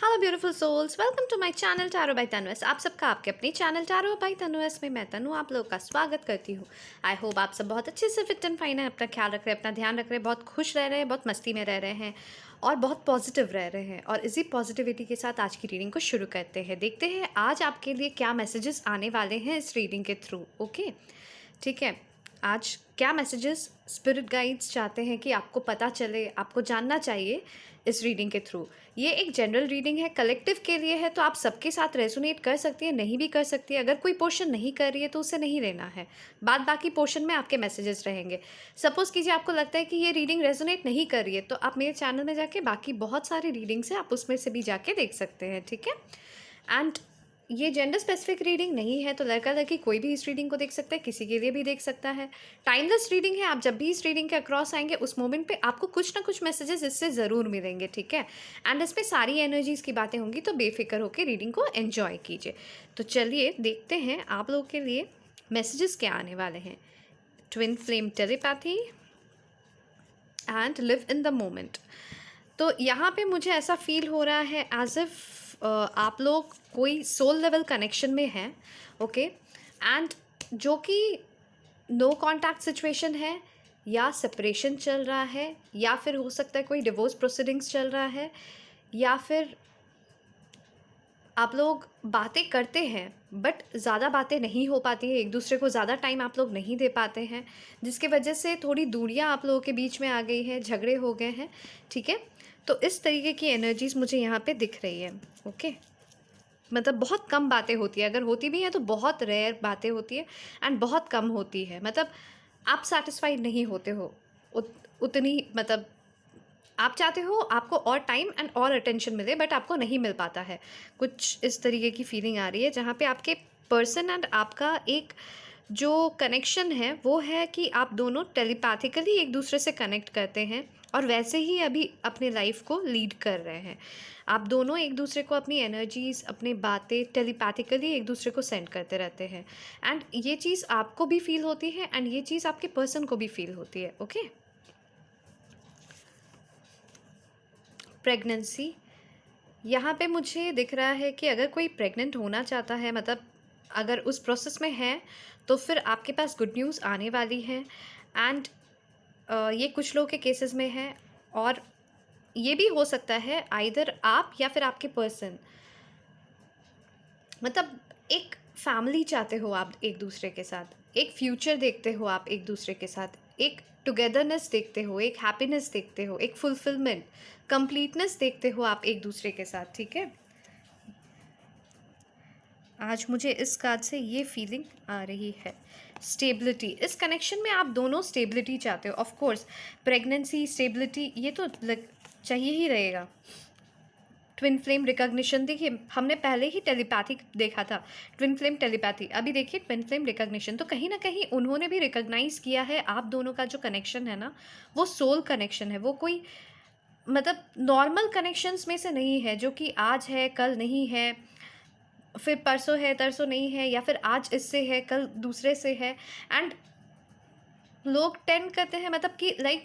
Hello beautiful souls, welcome to my channel tarot by Tanvas. आप सबका आपके अपने चैनल टैरो बाय तन्वस में मैं तनु आप लोगों का स्वागत करती हूँ। आई होप आप सब बहुत अच्छे से फिट एंड फाइन है, अपना ख्याल रख रहे हैं, अपना ध्यान रख रहे हैं, बहुत खुश रह रहे हैं, बहुत मस्ती में रह रहे हैं और बहुत पॉजिटिव रह रहे हैं। और इसी पॉजिटिविटी के साथ आज की रीडिंग को शुरू करते हैं। देखते हैं आज आपके लिए क्या मैसेजेस आने वाले हैं इस रीडिंग के थ्रू। ओके, ठीक है। आज क्या मैसेजेस स्पिरिट गाइड्स चाहते हैं कि आपको पता चले, आपको जानना चाहिए इस रीडिंग के थ्रू। ये एक जनरल रीडिंग है, कलेक्टिव के लिए है, तो आप सबके साथ रेजोनेट कर सकती है, नहीं भी कर सकती है। अगर कोई पोर्शन नहीं कर रही है तो उसे नहीं लेना है, बाद बाकी पोर्शन में आपके मैसेजेस रहेंगे। सपोज कीजिए आपको लगता है कि ये रीडिंग रेजोनेट नहीं कर रही है, तो आप मेरे चैनल में जाके बाकी बहुत सारी रीडिंग्स है, आप उसमें से भी जाके देख सकते हैं, ठीक है। एंड ये जेंडर स्पेसिफिक रीडिंग नहीं है, तो लड़का लड़की कोई भी इस रीडिंग को देख सकता है, किसी के लिए भी देख सकता है। टाइमलेस रीडिंग है, आप जब भी इस रीडिंग के अक्रॉस आएंगे उस मोमेंट पे आपको कुछ ना कुछ मैसेजेस इससे ज़रूर मिलेंगे, ठीक है। एंड इसमें सारी एनर्जीज़ की बातें होंगी, तो बेफिक्र होकर रीडिंग को एन्जॉय कीजिए। तो चलिए देखते हैं आप लोगों के लिए मैसेजेस क्या आने वाले हैं। Twin flame telepathy and live in the moment. तो यहाँ पे मुझे ऐसा फील हो रहा है एज इफ आप लोग कोई सोल लेवल कनेक्शन में हैं, ओके। एंड जो कि नो कॉन्टैक्ट सिचुएशन है, या सेपरेशन चल रहा है, या फिर हो सकता है कोई डिवोर्स प्रोसीडिंग्स चल रहा है, या फिर आप लोग बातें करते हैं बट ज़्यादा बातें नहीं हो पाती है, एक दूसरे को ज़्यादा टाइम आप लोग नहीं दे पाते हैं, जिसकी वजह से थोड़ी दूरियां आप लोगों के बीच में आ गई है, झगड़े हो गए हैं, ठीक है। तो इस तरीके की एनर्जीज मुझे यहाँ पे दिख रही है, ओके। मतलब बहुत कम बातें होती है, अगर होती भी हैं तो बहुत रेयर बातें होती है एंड बहुत कम होती है। मतलब आप सेटिस्फाइड नहीं होते हो उतनी, मतलब आप चाहते हो आपको और टाइम एंड और अटेंशन मिले, बट आपको नहीं मिल पाता है। कुछ इस तरीके की फीलिंग आ रही है, जहाँ पे आपके पर्सन एंड आपका एक जो कनेक्शन है वो है कि आप दोनों टेलीपैथिकली एक दूसरे से कनेक्ट करते हैं और वैसे ही अभी अपने लाइफ को लीड कर रहे हैं। आप दोनों एक दूसरे को अपनी एनर्जीज, अपनी बातें टेलीपैथिकली एक दूसरे को सेंड करते रहते हैं। एंड ये चीज़ आपको भी फील होती है एंड ये चीज़ आपके पर्सन को भी फील होती है, ओके। प्रेगनेंसी, यहाँ पे मुझे दिख रहा है कि अगर कोई प्रेग्नेंट होना चाहता है, मतलब अगर उस प्रोसेस में है, तो फिर आपके पास गुड न्यूज़ आने वाली है। एंड ये कुछ लोगों के केसेस में है, और ये भी हो सकता है आइदर आप या फिर आपके पर्सन, मतलब एक फैमिली चाहते हो आप एक दूसरे के साथ, एक फ्यूचर देखते हो आप एक दूसरे के साथ, एक टुगेदरनेस देखते हो, एक हैप्पीनेस देखते हो, एक फुलफिलमेंट, कंप्लीटनेस देखते हो आप एक दूसरे के साथ, ठीक है। आज मुझे इस कार्ड से ये फीलिंग आ रही है, स्टेबिलिटी। इस कनेक्शन में आप दोनों स्टेबिलिटी चाहते हो। ऑफ कोर्स प्रेगनेंसी, स्टेबिलिटी, ये तो चाहिए ही रहेगा। ट्विन फ्लेम रिकॉग्निशन, देखिए हमने पहले ही टेलीपैथी देखा था, ट्विन फ्लेम टेलीपैथी, अभी देखिए ट्विन फ्लेम रिकॉग्निशन। तो कहीं ना कहीं उन्होंने भी रिकॉग्नाइज किया है आप दोनों का जो कनेक्शन है ना, वो सोल कनेक्शन है, वो कोई मतलब नॉर्मल कनेक्शंस में से नहीं है, जो कि आज है कल नहीं है, फिर परसों है तरसों नहीं है, या फिर आज इससे है कल दूसरे से है। एंड लोग टेंड करते हैं, मतलब कि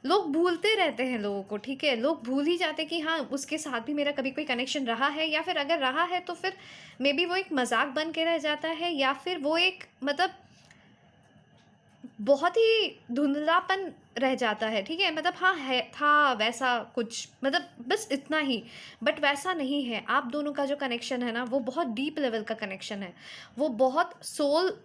लोग भूलते रहते हैं लोगों को, ठीक है। लोग भूल ही जाते कि हाँ उसके साथ भी मेरा कभी कोई कनेक्शन रहा है, या फिर अगर रहा है तो फिर मे बी वो एक मजाक बन के रह जाता है, या फिर वो एक मतलब बहुत ही धुंधलापन रह जाता है, ठीक है। मतलब हाँ है, था वैसा कुछ, मतलब बस इतना ही, बट वैसा नहीं है। आप दोनों का जो कनेक्शन है ना, वो बहुत डीप लेवल का कनेक्शन है, वो बहुत सोल,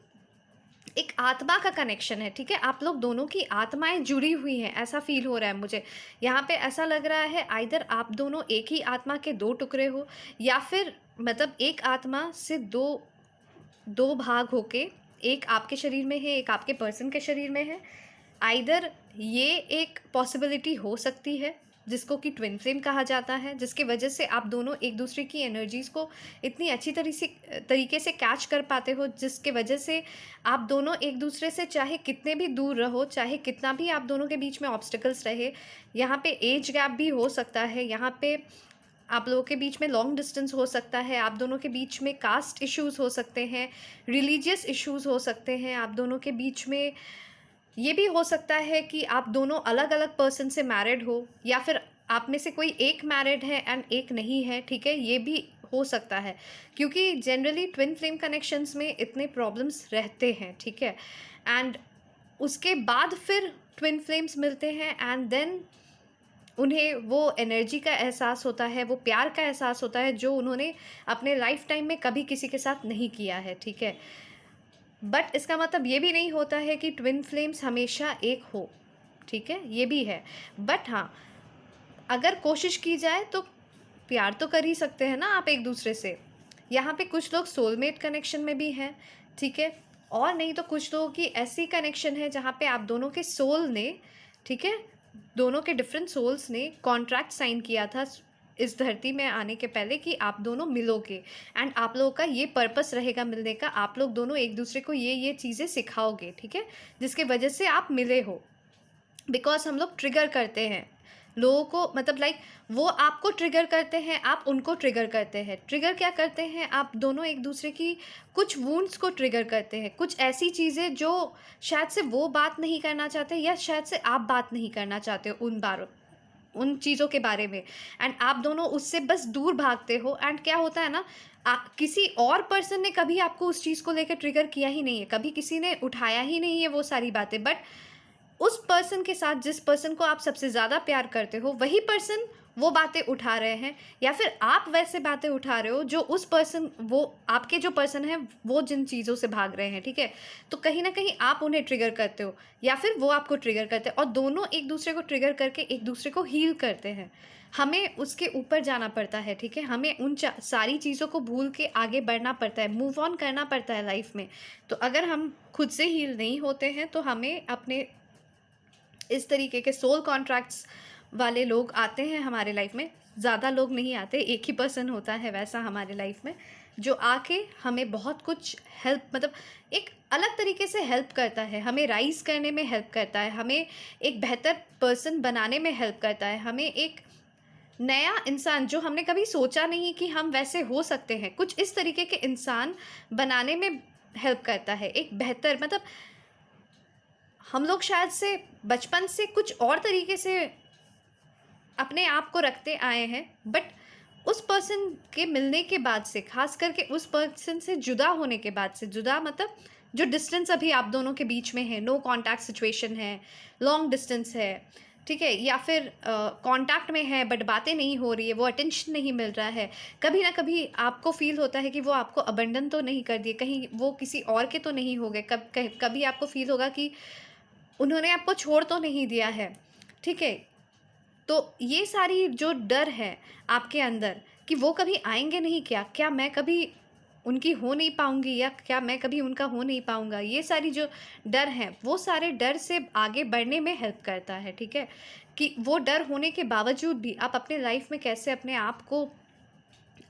एक आत्मा का कनेक्शन है, ठीक है। आप लोग दोनों की आत्माएं जुड़ी हुई हैं, ऐसा फील हो रहा है मुझे यहाँ पे। ऐसा लग रहा है आइदर आप दोनों एक ही आत्मा के दो टुकड़े हो, या फिर मतलब एक आत्मा से दो भाग होके, एक आपके शरीर में है, एक आपके पर्सन के शरीर में है। आइदर ये एक पॉसिबिलिटी हो सकती है, जिसको कि ट्विन फ्लेम कहा जाता है, जिसकी वजह से आप दोनों एक दूसरे की एनर्जीज़ को इतनी अच्छी तरीके से कैच कर पाते हो, जिसके वजह से आप दोनों एक दूसरे से चाहे कितने भी दूर रहो, चाहे कितना भी आप दोनों के बीच में ऑब्स्टिकल्स रहे, यहाँ पे एज गैप भी हो सकता है, यहाँ पे आप लोगों के बीच में लॉन्ग डिस्टेंस हो सकता है, आप दोनों के बीच में कास्ट इश्यूज़ हो सकते हैं, रिलीजियस इश्यूज़ हो सकते हैं, आप दोनों के बीच में ये भी हो सकता है कि आप दोनों अलग अलग पर्सन से मैरिड हो, या फिर आप में से कोई एक मैरिड है एंड एक नहीं है, ठीक है, ये भी हो सकता है, क्योंकि जनरली ट्विन फ्लेम कनेक्शंस में इतने प्रॉब्लम्स रहते हैं, ठीक है। एंड उसके बाद फिर ट्विन फ्लेम्स मिलते हैं एंड देन उन्हें वो एनर्जी का एहसास होता है, वो प्यार का एहसास होता है जो उन्होंने अपने लाइफ टाइम में कभी किसी के साथ नहीं किया है, ठीक है। बट इसका मतलब ये भी नहीं होता है कि ट्विन फ्लेम्स हमेशा एक हो, ठीक है, ये भी है। बट हाँ, अगर कोशिश की जाए तो प्यार तो कर ही सकते हैं ना आप एक दूसरे से। यहाँ पे कुछ लोग सोलमेट कनेक्शन में भी हैं, ठीक है, और नहीं तो कुछ लोगों की ऐसी कनेक्शन है जहाँ पे आप दोनों के सोल ने, ठीक है, दोनों के डिफरेंट सोल्स ने कॉन्ट्रैक्ट साइन किया था इस धरती में आने के पहले कि आप दोनों मिलोगे एंड आप लोगों का ये पर्पस रहेगा मिलने का, आप लोग दोनों एक दूसरे को ये चीज़ें सिखाओगे, ठीक है, जिसके वजह से आप मिले हो। बिकॉज हम लोग ट्रिगर करते हैं लोगों को, मतलब लाइक वो आपको ट्रिगर करते हैं, आप उनको ट्रिगर करते हैं। ट्रिगर क्या करते हैं, आप दोनों एक दूसरे की कुछ वुंड्स को ट्रिगर करते हैं, कुछ ऐसी चीज़ें जो शायद से वो बात नहीं करना चाहते या शायद से आप बात नहीं करना चाहते उन चीज़ों के बारे में, एंड आप दोनों उससे बस दूर भागते हो। एंड क्या होता है ना, किसी और पर्सन ने कभी आपको उस चीज़ को लेकर ट्रिगर किया ही नहीं है, कभी किसी ने उठाया ही नहीं है वो सारी बातें, बट उस पर्सन के साथ, जिस पर्सन को आप सबसे ज़्यादा प्यार करते हो, वही पर्सन वो बातें उठा रहे हैं, या फिर आप वैसे बातें उठा रहे हो जो उस पर्सन, वो आपके जो पर्सन है वो जिन चीज़ों से भाग रहे हैं, ठीक है। तो कहीं ना कहीं आप उन्हें ट्रिगर करते हो या फिर वो आपको ट्रिगर करते हैं, और दोनों एक दूसरे को ट्रिगर करके एक दूसरे को हील करते हैं। हमें उसके ऊपर जाना पड़ता है, ठीक है, हमें उन सारी चीज़ों को भूल के आगे बढ़ना पड़ता है, मूव ऑन करना पड़ता है लाइफ में। तो अगर हम खुद से हील नहीं होते हैं तो हमें अपने इस तरीके के सोल कॉन्ट्रैक्ट्स वाले लोग आते हैं हमारे लाइफ में। ज़्यादा लोग नहीं आते, एक ही पर्सन होता है वैसा हमारे लाइफ में, जो आके हमें बहुत कुछ हेल्प, मतलब एक अलग तरीके से हेल्प करता है, हमें राइज करने में हेल्प करता है, हमें एक बेहतर पर्सन बनाने में हेल्प करता है, हमें एक नया इंसान जो हमने कभी सोचा नहीं कि हम वैसे हो सकते हैं, कुछ इस तरीके के इंसान बनाने में हेल्प करता है। एक बेहतर, मतलब हम लोग शायद से बचपन से कुछ और तरीके से अपने आप को रखते आए हैं, बट उस पर्सन के मिलने के बाद से, खास करके उस पर्सन से जुदा होने के बाद से, जुदा मतलब जो डिस्टेंस अभी आप दोनों के बीच में है, नो कांटेक्ट सिचुएशन है, लॉन्ग डिस्टेंस है, ठीक है, या फिर कांटेक्ट में है बट बातें नहीं हो रही है, वो अटेंशन नहीं मिल रहा है, कभी ना कभी आपको फील होता है कि वो आपको अबंडन तो नहीं कर दिए, कहीं वो किसी और के तो नहीं हो गए, कभी आपको फील होगा कि उन्होंने आपको छोड़ तो नहीं दिया है, ठीक है। तो ये सारी जो डर है आपके अंदर कि वो कभी आएंगे नहीं, क्या मैं कभी उनकी हो नहीं पाऊंगी, या क्या मैं कभी उनका हो नहीं पाऊंगा, ये सारी जो डर हैं, वो सारे डर से आगे बढ़ने में हेल्प करता है, ठीक है। कि वो डर होने के बावजूद भी आप अपने लाइफ में कैसे अपने आप को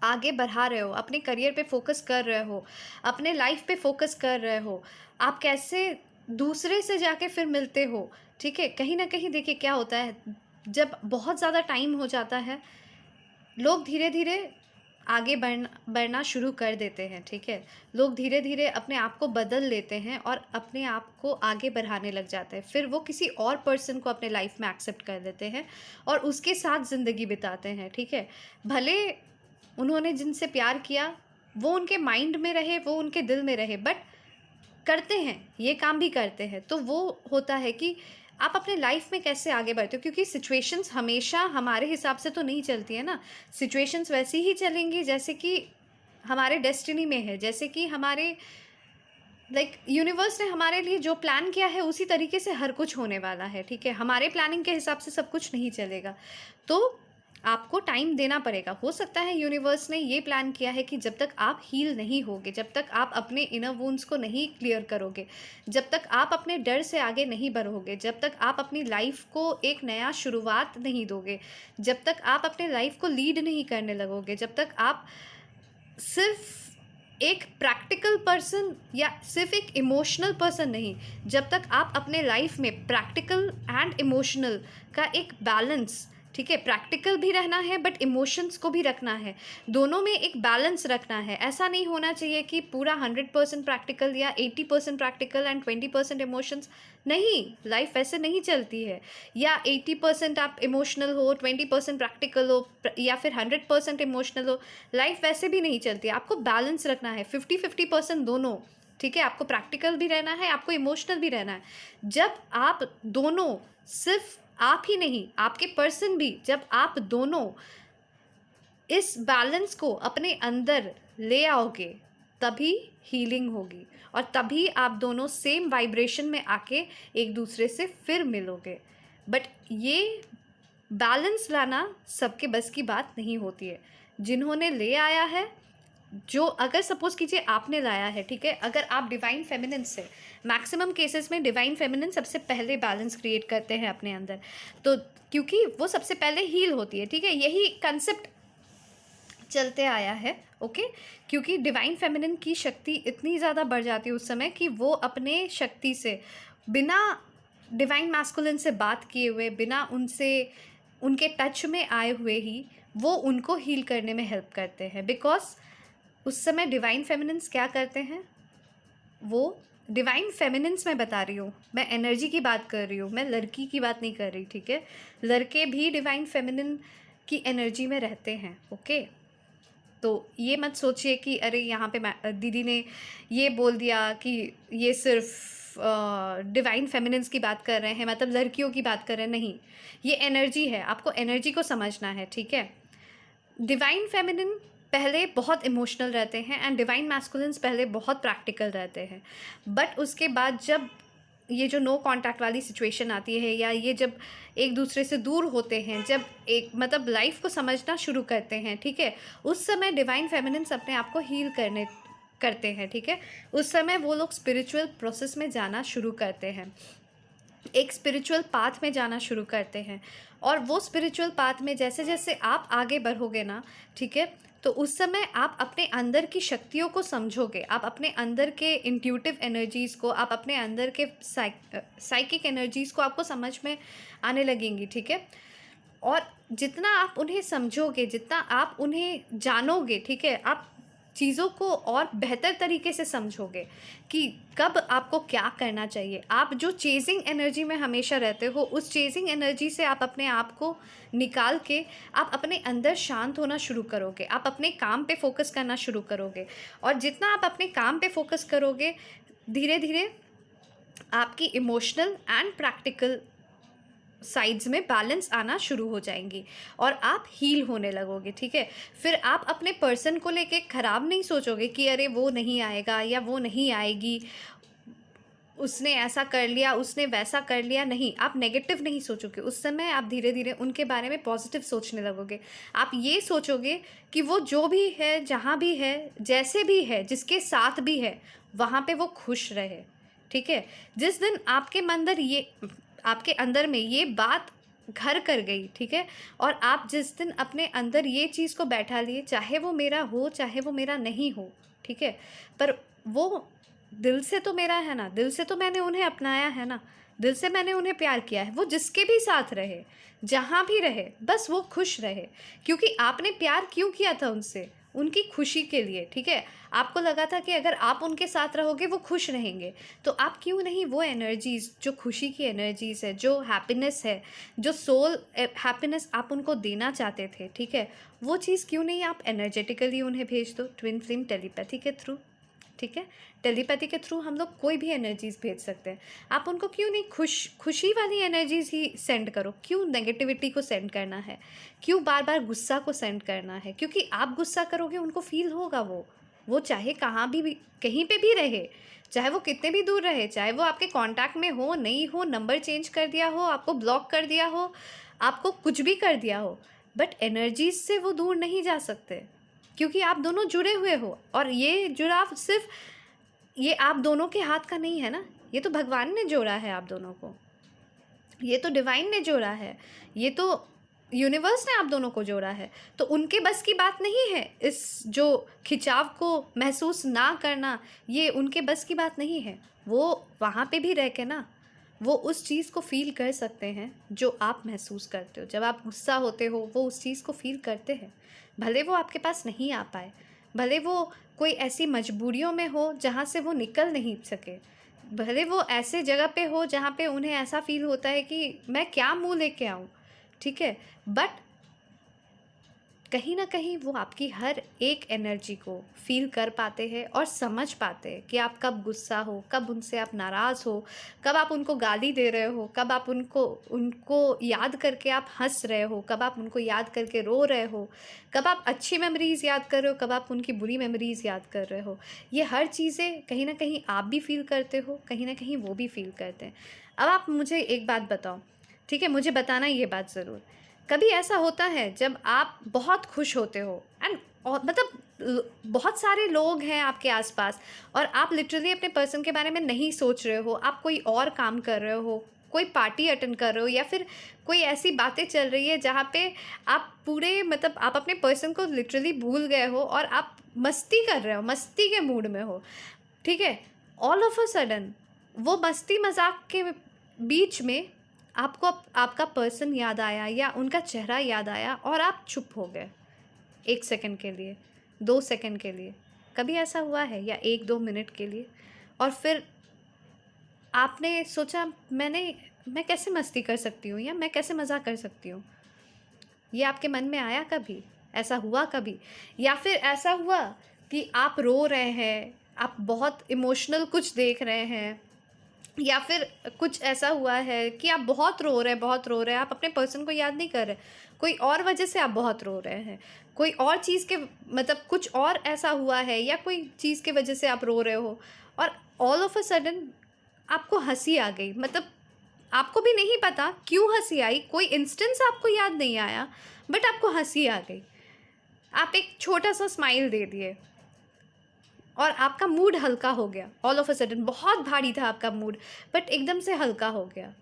आगे बढ़ा रहे हो, अपने करियर पे फोकस कर रहे हो, अपने लाइफ पे फोकस कर रहे हो, आप कैसे दूसरे से जाके फिर मिलते हो, ठीक है। कहीं ना कहीं देखिए क्या होता है, जब बहुत ज़्यादा टाइम हो जाता है, लोग धीरे धीरे आगे बढ़ना शुरू कर देते हैं, ठीक है। लोग धीरे धीरे अपने आप को बदल लेते हैं और अपने आप को आगे बढ़ाने लग जाते हैं, फिर वो किसी और पर्सन को अपने लाइफ में एक्सेप्ट कर लेते हैं और उसके साथ ज़िंदगी बिताते हैं, ठीक है। भले उन्होंने जिनसे प्यार किया वो उनके माइंड में रहे, वो उनके दिल में रहे, बट करते हैं, ये काम भी करते हैं। तो वो होता है कि आप अपने लाइफ में कैसे आगे बढ़ते हो, क्योंकि सिचुएशंस हमेशा हमारे हिसाब से तो नहीं चलती है ना, सिचुएशंस वैसी ही चलेंगी जैसे कि हमारे डेस्टिनी में है, जैसे कि हमारे यूनिवर्स ने हमारे लिए जो प्लान किया है उसी तरीके से हर कुछ होने वाला है, ठीक है। हमारे प्लानिंग के हिसाब से सब कुछ नहीं चलेगा, तो आपको टाइम देना पड़ेगा। हो सकता है यूनिवर्स ने ये प्लान किया है कि जब तक आप हील नहीं होगे, जब तक आप अपने इनर वुंड्स को नहीं क्लियर करोगे, जब तक आप अपने डर से आगे नहीं बढ़ोगे, जब तक आप अपनी लाइफ को एक नया शुरुआत नहीं दोगे, जब तक आप अपने लाइफ को लीड नहीं करने लगोगे, जब तक आप सिर्फ एक प्रैक्टिकल पर्सन या सिर्फ एक इमोशनल पर्सन नहीं, जब तक आप अपने लाइफ में प्रैक्टिकल एंड इमोशनल का एक बैलेंस ठीक है, प्रैक्टिकल भी रहना है बट इमोशंस को भी रखना है, दोनों में एक बैलेंस रखना है। ऐसा नहीं होना चाहिए कि पूरा 100% प्रैक्टिकल या 80% प्रैक्टिकल एंड 20% इमोशंस। नहीं, लाइफ वैसे नहीं चलती है। या 80% आप इमोशनल हो, 20% प्रैक्टिकल हो, या फिर 100% इमोशनल हो, लाइफ वैसे भी नहीं चलती। आपको बैलेंस रखना है, 50-50% दोनों। ठीक है, आपको प्रैक्टिकल भी रहना है, आपको इमोशनल भी रहना है। जब आप दोनों, सिर्फ आप ही नहीं, आपके पर्सन भी, जब आप दोनों इस बैलेंस को अपने अंदर ले आओगे तभी हीलिंग होगी, और तभी आप दोनों सेम वाइब्रेशन में आके एक दूसरे से फिर मिलोगे। बट ये बैलेंस लाना सबके बस की बात नहीं होती है। जिन्होंने ले आया है, जो अगर सपोज कीजिए आपने लाया है, ठीक है, अगर आप डिवाइन फेमिनिन से, मैक्सिमम केसेस में डिवाइन फेमिनिन सबसे पहले बैलेंस क्रिएट करते हैं अपने अंदर, तो क्योंकि वो सबसे पहले हील होती है। ठीक है, यही कंसेप्ट चलते आया है। ओके, क्योंकि डिवाइन फेमिनिन की शक्ति इतनी ज़्यादा बढ़ जाती है उस समय कि वो अपने शक्ति से, बिना डिवाइन मैस्कुलिन से बात किए हुए, बिना उनसे, उनके टच में आए हुए ही वो उनको हील करने में हेल्प करते हैं। बिकॉज उस समय डिवाइन फेमिनिन्स क्या करते हैं, वो डिवाइन फेमिनिन्स मैं बता रही हूँ, मैं एनर्जी की बात कर रही हूँ, मैं लड़की की बात नहीं कर रही। ठीक है, लड़के भी डिवाइन फेमिनिन की एनर्जी में रहते हैं। ओके, तो ये मत सोचिए कि अरे यहाँ पे दीदी ने ये बोल दिया कि ये सिर्फ डिवाइन फेमिनिन्स की बात कर रहे हैं, मतलब लड़कियों की बात कर रहे हैं। नहीं, ये एनर्जी है, आपको एनर्जी को समझना है। ठीक है, डिवाइन फेमिनिन पहले बहुत इमोशनल रहते हैं एंड डिवाइन मैस्कुलिन्स पहले बहुत प्रैक्टिकल रहते हैं। बट उसके बाद जब ये जो नो कांटेक्ट वाली सिचुएशन आती है, या ये जब एक दूसरे से दूर होते हैं, जब एक मतलब लाइफ को समझना शुरू करते हैं, ठीक है, उस समय डिवाइन फेमिनिन्स अपने आप को हील करते हैं। ठीक है, उस समय वो लोग स्पिरिचुअल प्रोसेस में जाना शुरू करते हैं, एक स्पिरिचुअल पाथ में जाना शुरू करते हैं। और वो स्पिरिचुअल पाथ में जैसे जैसे आप आगे बढ़ोगे ना, ठीक है, तो उस समय आप अपने अंदर की शक्तियों को समझोगे, आप अपने अंदर के इंट्यूटिव एनर्जीज़ को, आप अपने अंदर के साइकिक एनर्जीज़ को आपको समझ में आने लगेंगी। ठीक है, और जितना आप उन्हें समझोगे, जितना आप उन्हें जानोगे, ठीक है, आप चीज़ों को और बेहतर तरीके से समझोगे कि कब आपको क्या करना चाहिए। आप जो चेजिंग एनर्जी में हमेशा रहते हो, उस चेजिंग एनर्जी से आप अपने आप को निकाल के आप अपने अंदर शांत होना शुरू करोगे, आप अपने काम पे फोकस करना शुरू करोगे। और जितना आप अपने काम पे फोकस करोगे, धीरे धीरे आपकी इमोशनल एंड प्रैक्टिकल साइड्स में बैलेंस आना शुरू हो जाएंगी और आप हील होने लगोगे। ठीक है, फिर आप अपने पर्सन को लेके ख़राब नहीं सोचोगे कि अरे वो नहीं आएगा या वो नहीं आएगी, उसने ऐसा कर लिया, उसने वैसा कर लिया। नहीं, आप नेगेटिव नहीं सोचोगे। उस समय आप धीरे धीरे उनके बारे में पॉजिटिव सोचने लगोगे। आप ये सोचोगे कि वो जो भी है, जहाँ भी है, जैसे भी है, जिसके साथ भी है, वहाँ पे वो खुश रहे। ठीक है, जिस दिन आपके अंदर में ये बात घर कर गई, ठीक है, और आप जिस दिन अपने अंदर ये चीज़ को बैठा लिए, चाहे वो मेरा हो चाहे वो मेरा नहीं हो, ठीक है, पर वो दिल से तो मेरा है ना, दिल से तो मैंने उन्हें अपनाया है ना, दिल से मैंने उन्हें प्यार किया है। वो जिसके भी साथ रहे, जहाँ भी रहे, बस वो खुश रहे, क्योंकि आपने प्यार क्यों किया था उनसे, उनकी खुशी के लिए। ठीक है, आपको लगा था कि अगर आप उनके साथ रहोगे वो खुश रहेंगे, तो आप क्यों नहीं वो एनर्जीज़, जो खुशी की एनर्जीज़ है, जो हैप्पीनेस है, जो सोल हैप्पीनेस आप उनको देना चाहते थे, ठीक है, वो चीज़ क्यों नहीं आप एनर्जेटिकली उन्हें भेज दो, ट्विन फ्लेम टेलीपैथी के थ्रू। ठीक है, टेलीपैथी के थ्रू हम लोग कोई भी एनर्जीज़ भेज सकते हैं। आप उनको क्यों नहीं खुशी वाली एनर्जीज़ ही सेंड करो, क्यों नेगेटिविटी को सेंड करना है, क्यों बार बार गुस्सा को सेंड करना है? क्योंकि आप गुस्सा करोगे, उनको फील होगा, वो चाहे कहाँ भी कहीं पे भी रहे, चाहे वो कितने भी दूर रहे, चाहे वो आपके कांटेक्ट में हो नहीं हो, नंबर चेंज कर दिया हो, आपको ब्लॉक कर दिया हो, आपको कुछ भी कर दिया हो, बट एनर्जीज से वो दूर नहीं जा सकते, क्योंकि आप दोनों जुड़े हुए हो। और ये जुड़ाव सिर्फ ये आप दोनों के हाथ का नहीं है ना, ये तो भगवान ने जोड़ा है आप दोनों को, ये तो डिवाइन ने जोड़ा है, ये तो यूनिवर्स ने आप दोनों को जोड़ा है। तो उनके बस की बात नहीं है इस जो खिंचाव को महसूस ना करना, ये उनके बस की बात नहीं है। वो वहाँ पे भी रह के ना, वो उस चीज़ को फ़ील कर सकते हैं जो आप महसूस करते हो। जब आप गुस्सा होते हो वो उस चीज़ को फ़ील करते हैं, भले वो आपके पास नहीं आ पाए, भले वो कोई ऐसी मजबूरियों में हो जहाँ से वो निकल नहीं सके, भले वो ऐसे जगह पे हो जहाँ पे उन्हें ऐसा फ़ील होता है कि मैं क्या मुँह लेके आऊँ, ठीक है? बट कहीं न कहीं वो आपकी हर एक एनर्जी को फ़ील कर पाते हैं और समझ पाते हैं कि आप कब गुस्सा हो, कब उनसे आप नाराज़ हो, कब आप उनको गाली दे रहे हो, कब आप उनको उनको याद करके आप हँस रहे हो, कब आप उनको याद करके रो रहे हो, कब आप अच्छी मेमोरीज़ याद कर रहे हो, कब आप उनकी बुरी मेमोरीज़ याद कर रहे हो। ये हर चीज़ें कहीं न कहीं आप भी फ़ील करते हो, कहीं न कहीं वो भी फ़ील करते हैं। अब आप मुझे एक बात बताओ, ठीक है? मुझे बताना ये बात ज़रूर। कभी ऐसा होता है जब आप बहुत खुश होते हो एंड और मतलब बहुत सारे लोग हैं आपके आसपास और आप लिटरली अपने पर्सन के बारे में नहीं सोच रहे हो, आप कोई और काम कर रहे हो, कोई पार्टी अटेंड कर रहे हो या फिर कोई ऐसी बातें चल रही है जहाँ पे आप पूरे मतलब आप अपने पर्सन को लिटरली भूल गए हो और आप मस्ती कर रहे हो, मस्ती के मूड में हो, ठीक है? ऑल ऑफ अ सडन वो मस्ती मजाक के बीच में आपको आपका पर्सन याद आया या उनका चेहरा याद आया और आप चुप हो गए 1 सेकंड के लिए, 2 सेकंड के लिए। कभी ऐसा हुआ है या 1-2 मिनट के लिए? और फिर आपने सोचा मैं कैसे मस्ती कर सकती हूँ या मैं कैसे मज़ाक कर सकती हूँ? ये आपके मन में आया कभी? ऐसा हुआ कभी? या फिर ऐसा हुआ कि आप रो रहे हैं, आप बहुत इमोशनल कुछ देख रहे हैं या फिर कुछ ऐसा हुआ है कि आप बहुत रो रहे हैं, बहुत रो रहे हैं, आप अपने पर्सन को याद नहीं कर रहे, कोई और वजह से आप बहुत रो रहे हैं, कोई और चीज़ के मतलब कुछ और ऐसा हुआ है या कोई चीज़ की वजह से आप रो रहे हो और ऑल ऑफ अ सडन आपको हँसी आ गई। मतलब आपको भी नहीं पता क्यों हँसी आई, कोई इंस्टेंस आपको याद नहीं आया, बट आपको हँसी आ गई। आप एक छोटा-सा स्माइल दे दिए और आपका मूड हल्का हो गया। ऑल ऑफ अ सडन बहुत भारी था आपका मूड, बट एकदम से हल्का हो गया।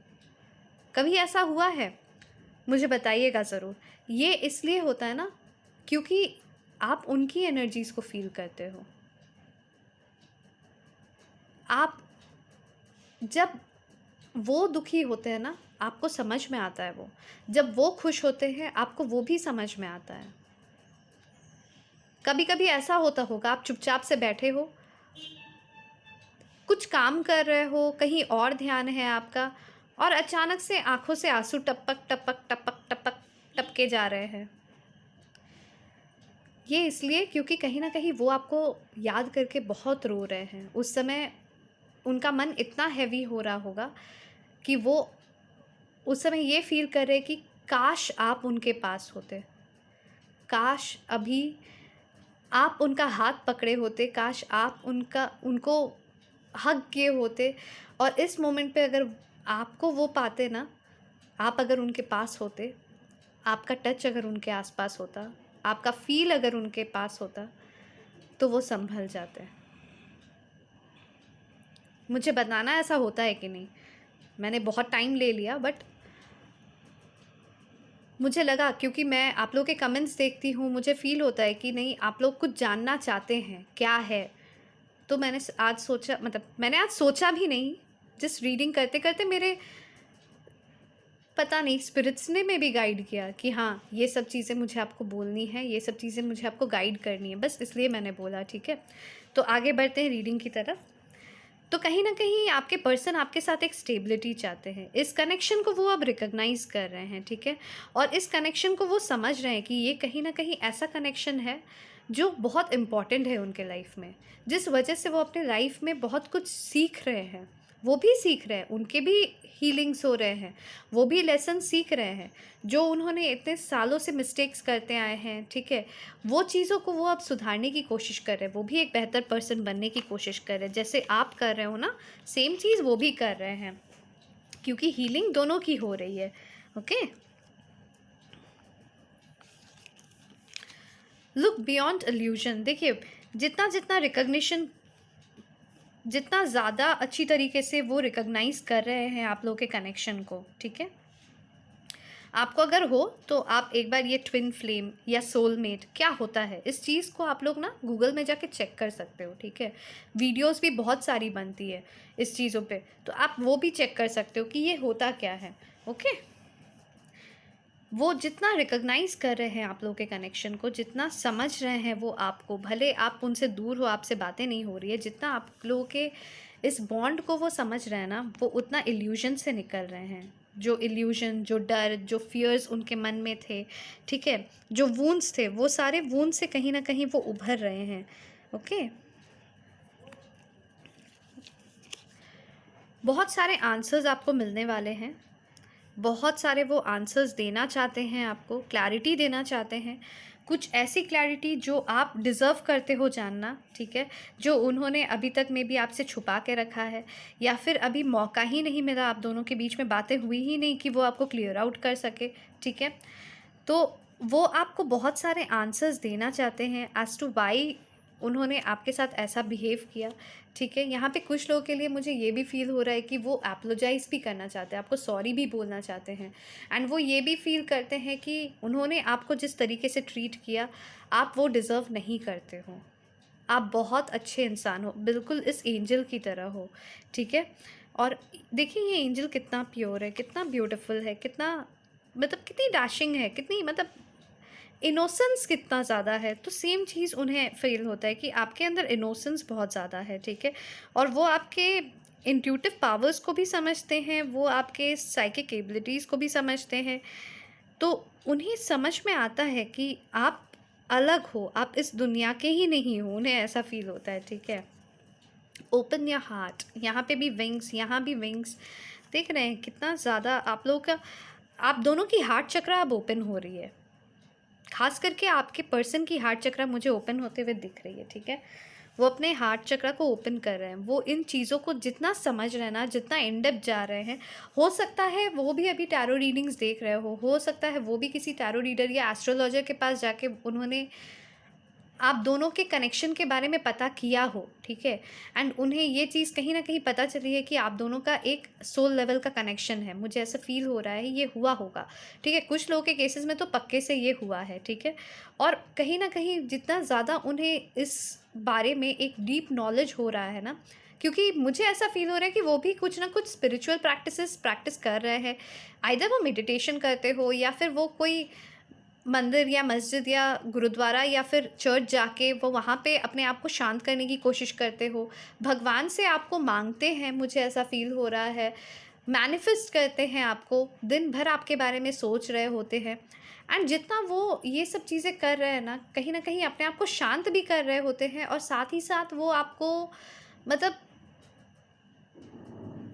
कभी ऐसा हुआ है? मुझे बताइएगा ज़रूर। ये इसलिए होता है ना क्योंकि आप उनकी एनर्जीज़ को फ़ील करते हो। आप जब वो दुखी होते हैं ना, आपको समझ में आता है वो। जब वो खुश होते हैं, आपको वो भी समझ में आता है। कभी-कभी ऐसा होता होगा आप चुपचाप से बैठे हो, कुछ काम कर रहे हो, कहीं और ध्यान है आपका और अचानक से आँखों से आँसू टपक, टपक, टपक, टपक टपके जा रहे हैं। ये इसलिए क्योंकि कहीं न कहीं वो आपको याद करके बहुत रो रहे हैं। उस समय उनका मन इतना हेवी हो रहा होगा कि वो उस समय ये फ़ील कर रहे हैं कि काश आप उनके पास होते। काश अभी आप उनका हाथ पकड़े होते, काश आप उनको हग किए होते और इस मोमेंट पे अगर आपको वो पाते ना, आप अगर उनके पास होते, आपका टच अगर उनके आस-पास होता, आपका फ़ील अगर उनके पास होता, तो वो सँभल जाते। मुझे बताना ऐसा होता है कि नहीं? मैंने बहुत टाइम ले लिया बट मुझे लगा क्योंकि मैं आप लोग के कमेंट्स देखती हूँ, मुझे फ़ील होता है कि नहीं आप लोग कुछ जानना चाहते हैं, क्या है? तो आज सोचा मतलब मैंने आज सोचा भी नहीं, जस्ट रीडिंग करते-करते मेरे पता नहीं स्पिरिट्स ने में भी गाइड किया कि हाँ, ये सब चीज़ें मुझे आपको बोलनी है, ये सब चीज़ें मुझे आपको गाइड करनी है, बस इसलिए मैंने बोला, ठीक है? तो आगे बढ़ते हैं रीडिंग की तरफ। तो कहीं न कहीं आपके पर्सन आपके साथ एक स्टेबिलिटी चाहते हैं। इस कनेक्शन को वो अब रिकॉग्नाइज़ कर रहे हैं, ठीक है? और इस कनेक्शन को वो समझ रहे हैं कि ये कहीं न कहीं ऐसा कनेक्शन है, जो बहुत इम्पोर्टेंट है उनके लाइफ़ में। जिस वजह से वो अपने लाइफ़ में बहुत कुछ सीख रहे हैं। वो भी सीख रहे हैं, उनके भी हीलिंग्स हो रहे हैं, वो भी लेसन सीख रहे हैं। जो उन्होंने इतने सालों से मिस्टेक्स करते आए हैं, ठीक है? वो चीज़ों को वो अब सुधारने की कोशिश कर रहे हैं, वो भी एक बेहतर पर्सन बनने की कोशिश कर रहे हैं। जैसे आप कर रहे हो ना, सेम चीज़ वो भी कर रहे हैं, क्योंकि हीलिंग दोनों की हो रही है, ओके? Look beyond illusion. देखिए, जितना-जितना रिकॉग्निशन जितना ज़्यादा अच्छी तरीके से वो रिकॉग्नाइज़ कर रहे हैं आप लोगों के कनेक्शन को, ठीक है? आपको अगर हो तो आप एक बार ये ट्विन फ्लेम या सोलमेट क्या होता है, इस चीज़ को आप लोग ना गूगल में जाके चेक कर सकते हो, ठीक है। वीडियोस भी बहुत सारी बनती है इस चीज़ों पे, तो आप वो भी चेक कर सकते हो कि ये होता क्या है, ओके। वो जितना रिकॉग्नाइज़ कर रहे हैं आप लोगों के कनेक्शन को, जितना समझ रहे हैं वो आपको, भले आप उनसे दूर हो, आपसे बातें नहीं हो रही है, जितना आप लोगों के इस बॉन्ड को वो समझ रहे हैं ना, वो उतना इल्यूजन से निकल रहे हैं। जो इल्यूजन, जो डर, जो फियर्स उनके मन में थे, ठीक है, जो वूंड्स थे, वो सारे वूंड से कहीं ना कहीं वो उभर रहे हैं, ओके। बहुत सारे आंसर्स आपको मिलने वाले हैं, बहुत सारे वो आंसर्स देना चाहते हैं, आपको क्लैरिटी देना चाहते हैं, कुछ ऐसी क्लैरिटी जो आप डिज़र्व करते हो जानना, ठीक है, जो उन्होंने अभी तक में भी आपसे छुपा के रखा है, या फिर अभी मौका ही नहीं मिला, आप दोनों के बीच में बातें हुई ही नहीं कि वो आपको क्लियर आउट कर सके, ठीक है। तो वो आपको बहुत सारे आंसर्स देना चाहते हैं एज़ टू वाई उन्होंने आपके साथ ऐसा बिहेव किया, ठीक है। यहाँ पे कुछ लोगों के लिए मुझे ये भी फ़ील हो रहा है कि वो एपोलोजाइज़ भी करना चाहते हैं, आपको सॉरी भी बोलना चाहते हैं, एंड वो ये भी फ़ील करते हैं कि उन्होंने आपको जिस तरीके से ट्रीट किया, आप वो डिज़र्व नहीं करते हो। आप बहुत अच्छे इंसान हो, बिल्कुल इस एंजल की तरह हो, ठीक है। और देखिए ये एंजल कितना प्योर है, कितना ब्यूटीफुल है, कितना मतलब कितनी डैशिंग है, कितनी मतलब इनोसेंस कितना ज़्यादा है। तो सेम चीज़ उन्हें फील होता है कि आपके अंदर इनोसेंस बहुत ज़्यादा है, ठीक है। और वो आपके इंट्यूटिव पावर्स को भी समझते हैं, वो आपके साइकिक एबिलिटीज़ को भी समझते हैं। तो उन्हें समझ में आता है कि आप अलग हो, आप इस दुनिया के ही नहीं हो, उन्हें ऐसा फील होता है, ठीक है। ओपन योर हार्ट, यहाँ पे भी विंग्स, यहाँ भी विंग्स, देख रहे हैं कितना ज़्यादा आप लोगों का, आप दोनों की हार्ट चक्रा अब ओपन हो रही है। खास करके आपके पर्सन की हार्ट चक्रा मुझे ओपन होते हुए दिख रही है, ठीक है। वो अपने हार्ट चक्रा को ओपन कर रहे हैं, वो इन चीज़ों को जितना समझ रहे हैं ना, जितना इन डेप्थ जा रहे हैं, हो सकता है वो भी अभी टैरो रीडिंग्स देख रहे हो सकता है वो भी किसी टैरो रीडर या एस्ट्रोलॉजर के पास जाके उन्होंने आप दोनों के कनेक्शन के बारे में पता किया हो, ठीक है। एंड उन्हें ये चीज़ कहीं ना कहीं पता चली है कि आप दोनों का एक सोल लेवल का कनेक्शन है, मुझे ऐसा फील हो रहा है, ये हुआ होगा, ठीक है। कुछ लोगों के केसेस में तो पक्के से ये हुआ है, ठीक है। और कहीं ना कहीं जितना ज़्यादा उन्हें इस बारे में एक डीप नॉलेज हो रहा है ना, क्योंकि मुझे ऐसा फील हो रहा है कि वो भी कुछ ना कुछ स्पिरिचुअल प्रैक्टिस कर रहे हैं। आइदर वो मेडिटेशन करते हो, या फिर वो कोई मंदिर या मस्जिद या गुरुद्वारा या फिर चर्च जाके वो वहाँ पे अपने आप को शांत करने की कोशिश करते हो, भगवान से आपको मांगते हैं, मुझे ऐसा फील हो रहा है, मैनिफेस्ट करते हैं, आपको दिन भर आपके बारे में सोच रहे होते हैं। एंड जितना वो ये सब चीज़ें कर रहे हैं ना कहीं अपने आप को शांत भी कर रहे होते हैं, और साथ ही साथ वो आपको मतलब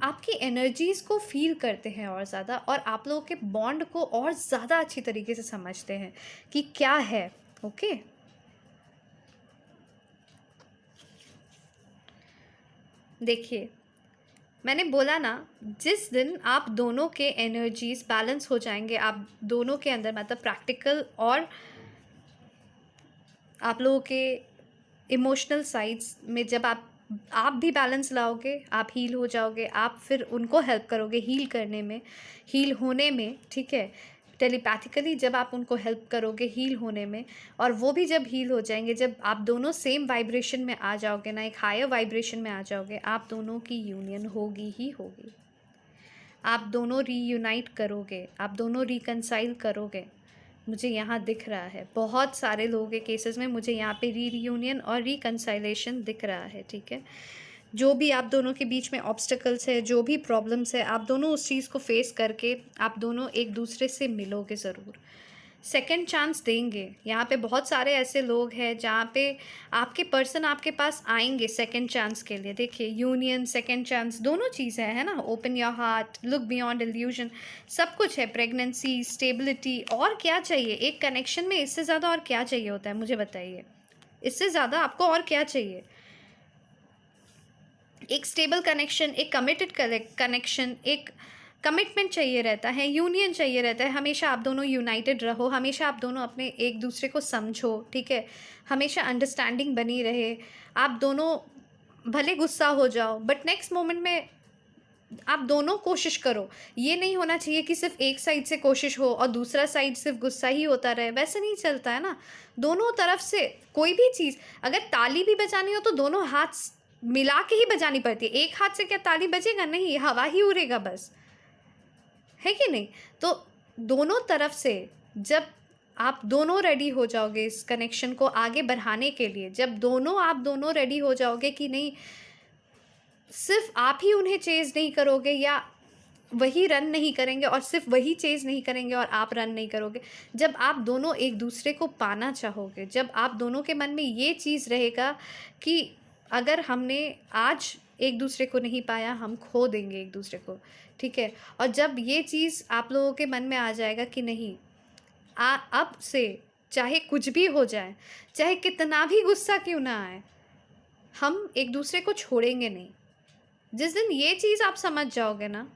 आपकी एनर्जीज़ को फ़ील करते हैं और ज़्यादा, और आप लोगों के बॉन्ड को और ज़्यादा अच्छी तरीके से समझते हैं कि क्या है, ओके। देखिए मैंने बोला ना, जिस दिन आप दोनों के एनर्जीज़ बैलेंस हो जाएंगे, आप दोनों के अंदर मतलब प्रैक्टिकल और आप लोगों के इमोशनल साइड्स में जब आप भी बैलेंस लाओगे, आप हील हो जाओगे, आप फिर उनको हेल्प करोगे हील करने में, हील होने में, ठीक है। टेलीपैथिकली जब आप उनको हेल्प करोगे हील होने में, और वो भी जब हील हो जाएंगे, जब आप दोनों सेम वाइब्रेशन में आ जाओगे ना, एक हायर वाइब्रेशन में आ जाओगे, आप दोनों की यूनियन होगी ही होगी। आप दोनों रीयूनाइट करोगे, आप दोनों रिकनसाइल करोगे, मुझे यहाँ दिख रहा है। बहुत सारे लोगों के केसेस में मुझे यहाँ पे रीयूनियन और रिकनसाइलेशन दिख रहा है, ठीक है। जो भी आप दोनों के बीच में ऑब्स्टिकल्स है, जो भी प्रॉब्लम्स है, आप दोनों उस चीज़ को फेस करके आप दोनों एक दूसरे से मिलोगे ज़रूर, सेकंड चांस देंगे। यहाँ पे बहुत सारे ऐसे लोग हैं जहाँ पे आपके पर्सन आपके पास आएंगे सेकंड चांस के लिए। देखिए यूनियन, सेकंड चांस, दोनों चीज़ें है ना, open your heart, look beyond illusion, सब कुछ है, प्रेगनेंसी, स्टेबिलिटी, और क्या चाहिए एक कनेक्शन में, इससे ज़्यादा और क्या चाहिए होता है, मुझे बताइए, इससे ज़्यादा आपको और क्या चाहिए। एक स्टेबल कनेक्शन, एक कमिटेड कनेक्शन, एक कमिटमेंट चाहिए रहता है, यूनियन चाहिए रहता है, हमेशा आप दोनों यूनाइटेड रहो, हमेशा आप दोनों अपने एक दूसरे को समझो, ठीक है, हमेशा अंडरस्टैंडिंग बनी रहे। आप दोनों भले गुस्सा हो जाओ बट नेक्स्ट मोमेंट में आप दोनों कोशिश करो। ये नहीं होना चाहिए कि सिर्फ एक साइड से कोशिश हो और दूसरा साइड सिर्फ गुस्सा ही होता रहे, वैसे नहीं चलता है ना। दोनों तरफ से कोई भी चीज़, अगर ताली भी बजानी हो तो दोनों हाथ मिला के ही बजानी पड़ती है। एक हाथ से क्या ताली बजेगा? नहीं, हवा ही उड़ेगा बस, है कि नहीं? तो दोनों तरफ से जब आप दोनों रेडी हो जाओगे इस कनेक्शन को आगे बढ़ाने के लिए, जब आप दोनों रेडी हो जाओगे कि नहीं सिर्फ आप ही उन्हें चेज़ नहीं करोगे या वही रन नहीं करेंगे और सिर्फ वही चेज़ नहीं करेंगे और आप रन नहीं करोगे। जब आप दोनों एक दूसरे को पाना चाहोगे, जब आप दोनों के मन में ये चीज़ रहेगा कि अगर हमने आज एक दूसरे को नहीं पाया, हम खो देंगे एक दूसरे को, ठीक है? और जब ये चीज़ आप लोगों के मन में आ जाएगा कि नहीं, अब से चाहे कुछ भी हो जाए, चाहे कितना भी गुस्सा क्यों ना आए, हम एक दूसरे को छोड़ेंगे नहीं। जिस दिन ये चीज़ आप समझ जाओगे ना,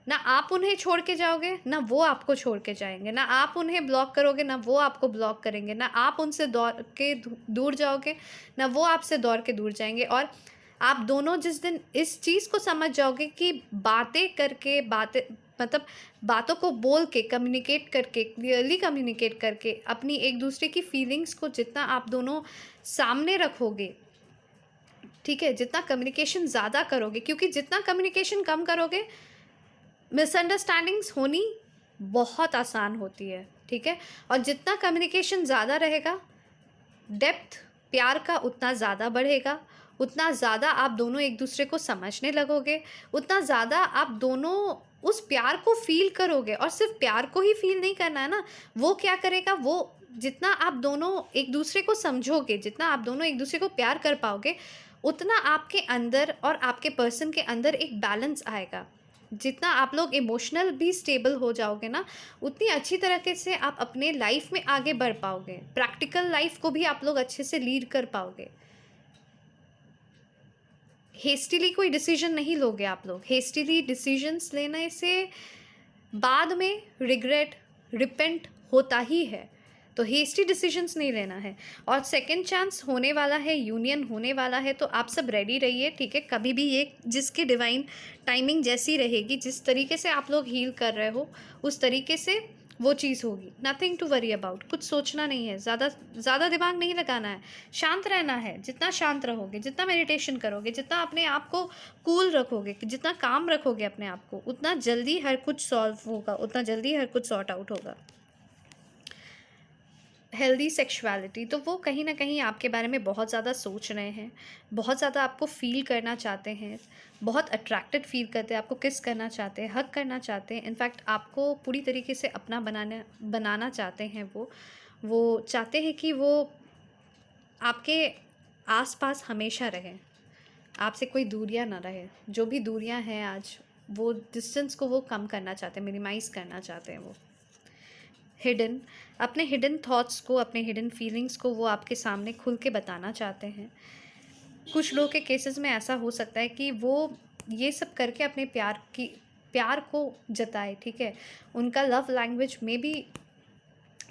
ना आप उन्हें छोड़ के जाओगे, ना वो आपको छोड़ के जाएँगे, ना आप उन्हें ब्लॉक करोगे, ना वो आपको ब्लॉक करेंगे, ना आप उनसे दौड़ के दूर जाओगे, ना वो आपसे दौड़ के दूर जाएँगे। और आप दोनों जिस दिन इस चीज़ को समझ जाओगे कि बातें करके, बातें मतलब बातों को बोल के, कम्युनिकेट करके, क्लियरली कम्युनिकेट करके, अपनी एक दूसरे की फीलिंग्स को जितना आप दोनों सामने रखोगे, ठीक है, जितना कम्युनिकेशन ज़्यादा करोगे, क्योंकि जितना कम्युनिकेशन कम करोगे, मिसअंडरस्टैंडिंग्स होनी बहुत आसान होती है, ठीक है? और जितना कम्युनिकेशन ज़्यादा रहेगा, डेप्थ प्यार का उतना ज़्यादा बढ़ेगा, उतना ज़्यादा आप दोनों एक दूसरे को समझने लगोगे, उतना ज़्यादा आप दोनों उस प्यार को फ़ील करोगे। और सिर्फ प्यार को ही फ़ील नहीं करना है ना, वो क्या करेगा, वो जितना आप दोनों एक दूसरे को समझोगे, जितना आप दोनों एक दूसरे को प्यार कर पाओगे, उतना आपके अंदर और आपके पर्सन के अंदर एक बैलेंस आएगा। जितना आप लोग इमोशनल भी स्टेबल हो जाओगे ना, उतनी अच्छी तरीके से आप अपने लाइफ में आगे बढ़ पाओगे, प्रैक्टिकल लाइफ को भी आप लोग अच्छे से लीड कर पाओगे। हेस्टिली कोई डिसीजन नहीं लोगे आप लोग। हेस्टिली डिसीजंस लेने से बाद में रिग्रेट, रिपेंट होता ही है। तो हेस्टी डिसीजंस नहीं लेना है। और सेकंड चांस होने वाला है, यूनियन होने वाला है, तो आप सब रेडी रहिए, ठीक है? कभी भी ये जिसकी डिवाइन टाइमिंग जैसी रहेगी, जिस तरीके से आप लोग हील कर रहे हो, उस तरीके से वो चीज़ होगी। Nothing to worry about. कुछ सोचना नहीं है, ज़्यादा दिमाग नहीं लगाना है, शांत रहना है। जितना शांत रहोगे, जितना मेडिटेशन करोगे, जितना अपने आप को कूल रखोगे, जितना काम रखोगे अपने आप को, उतना जल्दी हर कुछ सॉल्व होगा, उतना जल्दी हर कुछ सॉर्ट आउट होगा। हेल्दी सेक्सुअलिटी, तो वो कहीं ना कहीं आपके बारे में बहुत ज़्यादा सोच रहे हैं, बहुत ज़्यादा आपको फ़ील करना चाहते हैं, बहुत अट्रैक्टेड फील करते हैं, आपको किस करना चाहते हैं, हग करना चाहते हैं, इनफैक्ट आपको पूरी तरीके से अपना बनाना चाहते हैं। वो चाहते हैं कि वो आपके आसपास हमेशा रहें, आपसे कोई दूरियां ना रहे। जो भी दूरियां हैं आज, वो डिस्टेंस को वो कम करना चाहते हैं, मिनिमाइज़ करना चाहते हैं। वो अपने हिडन थॉट्स को, अपने हिडन फीलिंग्स को वो आपके सामने खुल के बताना चाहते हैं। कुछ लोगों के केसेस में ऐसा हो सकता है कि वो ये सब करके अपने प्यार को जताए, ठीक है? उनका लव लैंग्वेज में भी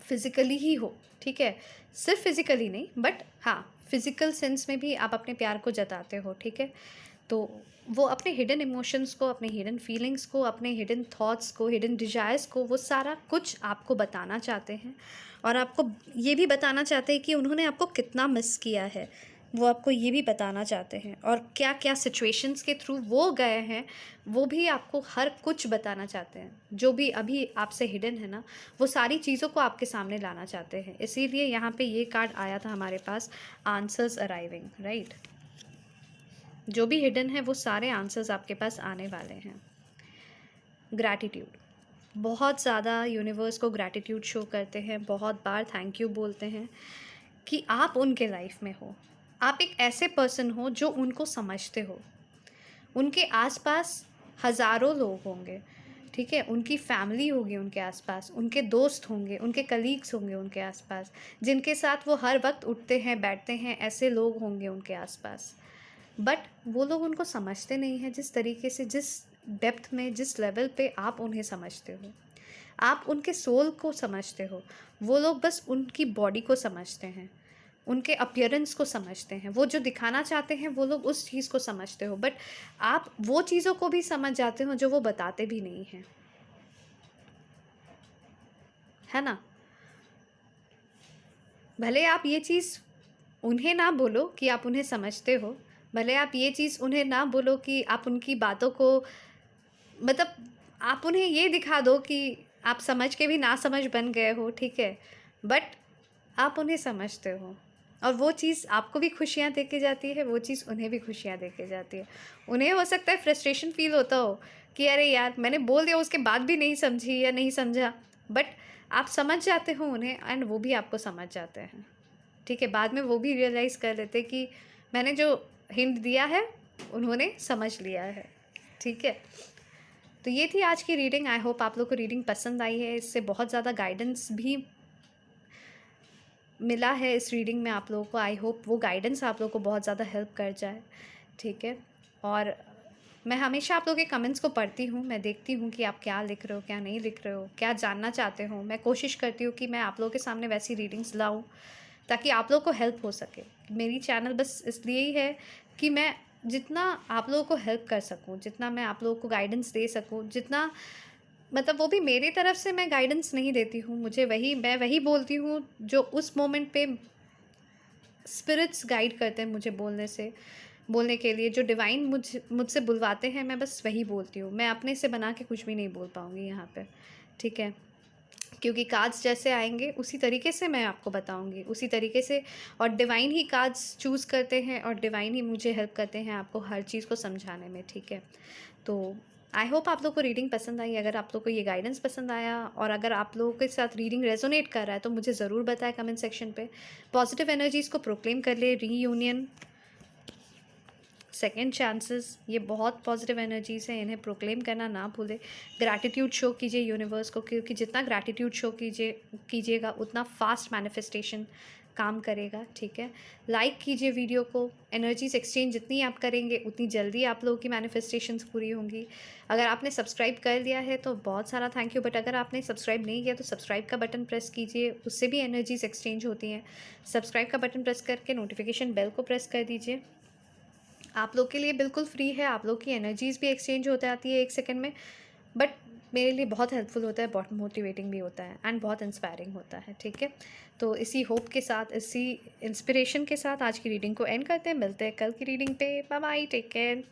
फिज़िकली ही हो, ठीक है? सिर्फ फिज़िकली नहीं, बट हाँ, फिज़िकल सेंस में भी आप अपने प्यार को जताते हो, ठीक है? तो वो अपने हिडन इमोशंस को, अपने हिडन फीलिंग्स को, अपने हिडन थॉट्स को, हिडन डिज़ायर्स को, वो सारा कुछ आपको बताना चाहते हैं। और आपको ये भी बताना चाहते हैं कि उन्होंने आपको कितना मिस किया है। वो आपको ये भी बताना चाहते हैं, और क्या क्या सिचुएशंस के थ्रू वो गए हैं, वो भी आपको हर कुछ बताना चाहते हैं। जो भी अभी आपसे हिडन है ना, वो सारी चीज़ों को आपके सामने लाना चाहते हैं। इसीलिए यहाँ पे ये कार्ड आया था हमारे पास, आंसर्स अराइविंग, राइट? जो भी हिडन है वो सारे आंसर्स आपके पास आने वाले हैं। ग्रैटिट्यूड, बहुत ज़्यादा यूनिवर्स को ग्रैटिट्यूड शो करते हैं, बहुत बार थैंक यू बोलते हैं कि आप उनके लाइफ में हो। आप एक ऐसे पर्सन हो जो उनको समझते हो। उनके आसपास हज़ारों लोग होंगे, ठीक है? उनकी फैमिली होगी उनके आसपास, उनके दोस्त होंगे, उनके कलीग्स होंगे उनके आसपास, जिनके साथ वो हर वक्त उठते हैं, बैठते हैं, ऐसे लोग होंगे उनके आसपास। बट वो लोग उनको समझते नहीं हैं जिस तरीके से, जिस डेप्थ में, जिस लेवल पे आप उन्हें समझते हो। आप उनके सोल को समझते हो, वो लोग बस उनकी बॉडी को समझते हैं। उनके अपीयरेंस को समझते हैं, वो जो दिखाना चाहते हैं वो लोग उस चीज़ को समझते हो, बट आप वो चीज़ों को भी समझ जाते हो जो वो बताते भी नहीं हैं, है ना। भले आप ये चीज़ उन्हें ना बोलो कि आप उन्हें समझते हो, भले आप ये चीज़ उन्हें ना बोलो कि आप उनकी बातों को, मतलब आप उन्हें ये दिखा दो कि आप समझ के भी ना समझ बन गए हो, ठीक है, बट आप उन्हें समझते हो, और वो चीज़ आपको भी खुशियाँ दे के जाती है, वो चीज़ उन्हें भी खुशियाँ दे के जाती है। उन्हें हो सकता है फ्रस्ट्रेशन फ़ील होता हो कि अरे यार मैंने बोल दिया, उसके बाद भी नहीं समझी या नहीं समझा, बट आप समझ जाते हो उन्हें, एंड वो भी आपको समझ जाते हैं, ठीक है। बाद में वो भी रियलाइज़ कर लेते कि मैंने जो हिंट दिया है उन्होंने समझ लिया है, ठीक है। तो ये थी आज की रीडिंग। आई होप आप लोग को रीडिंग पसंद आई है, इससे बहुत ज़्यादा गाइडेंस भी मिला है इस रीडिंग में आप लोगों को। आई होप वो गाइडेंस आप लोगों को बहुत ज़्यादा हेल्प कर जाए, ठीक है। और मैं हमेशा आप लोगों के कमेंट्स को पढ़ती हूँ, मैं देखती हूँ कि आप क्या लिख रहे हो, क्या नहीं लिख रहे हो, क्या जानना चाहते हो। मैं कोशिश करती हूँ कि मैं आप लोगों के सामने वैसी रीडिंग्स लाऊँ ताकि आप लोग को हेल्प हो सके। मेरी चैनल बस इसलिए ही है कि मैं जितना आप लोगों को हेल्प कर सकूँ, जितना मैं आप लोगों को गाइडेंस दे सकूँ, जितना, मतलब वो भी मेरी तरफ से मैं गाइडेंस नहीं देती हूँ, मैं वही बोलती हूँ जो उस मोमेंट पे स्पिरिट्स गाइड करते हैं मुझे बोलने के लिए, जो डिवाइन मुझसे बुलवाते हैं, मैं बस वही बोलती हूँ। मैं अपने से बना के कुछ भी नहीं बोल पाऊँगी यहाँ पे, ठीक है। क्योंकि कार्ड्स जैसे आएंगे उसी तरीके से मैं आपको बताऊंगी, उसी तरीके से, और डिवाइन ही कार्ड्स चूज़ करते हैं और डिवाइन ही मुझे हेल्प करते हैं आपको हर चीज़ को समझाने में, ठीक है। तो आई होप आप लोग को रीडिंग पसंद आई। अगर आप लोग को ये गाइडेंस पसंद आया और अगर आप लोगों के साथ रीडिंग रेजोनेट कर रहा है तो मुझे ज़रूर बताएं कमेंट सेक्शन पे। पॉजिटिव एनर्जीज़ को प्रोक्लेम कर ले, रीयूनियन, सेकेंड चांसेस, ये बहुत पॉजिटिव एनर्जीज़ हैं, इन्हें प्रोक्लेम करना ना भूलें। ग्रैटिट्यूड शो कीजिए यूनिवर्स को, क्योंकि जितना ग्रैटिट्यूड शो कीजिएगा उतना फास्ट मैनिफेस्टेशन काम करेगा, ठीक है। लाइक कीजिए वीडियो को। एनर्जीज एक्सचेंज जितनी आप करेंगे उतनी जल्दी आप लोगों की मैनिफेस्टेशंस पूरी होंगी। अगर आपने सब्सक्राइब कर लिया है तो बहुत सारा थैंक यू, बट अगर आपने सब्सक्राइब नहीं किया तो सब्सक्राइब का बटन प्रेस कीजिए, उससे भी एनर्जीज एक्सचेंज होती हैं। सब्सक्राइब का बटन प्रेस करके नोटिफिकेशन बेल को प्रेस कर दीजिए। आप लोग के लिए बिल्कुल फ्री है, आप लोग की एनर्जीज़ भी एक्सचेंज होते आती है 1 सेकंड में, बट मेरे लिए बहुत हेल्पफुल होता है, बहुत मोटिवेटिंग भी होता है एंड बहुत इंस्पायरिंग होता है, ठीक है। तो इसी होप के साथ, इसी इंस्पिरेशन के साथ आज की रीडिंग को एंड करते हैं। मिलते हैं कल की रीडिंग पे। Bye bye, take care.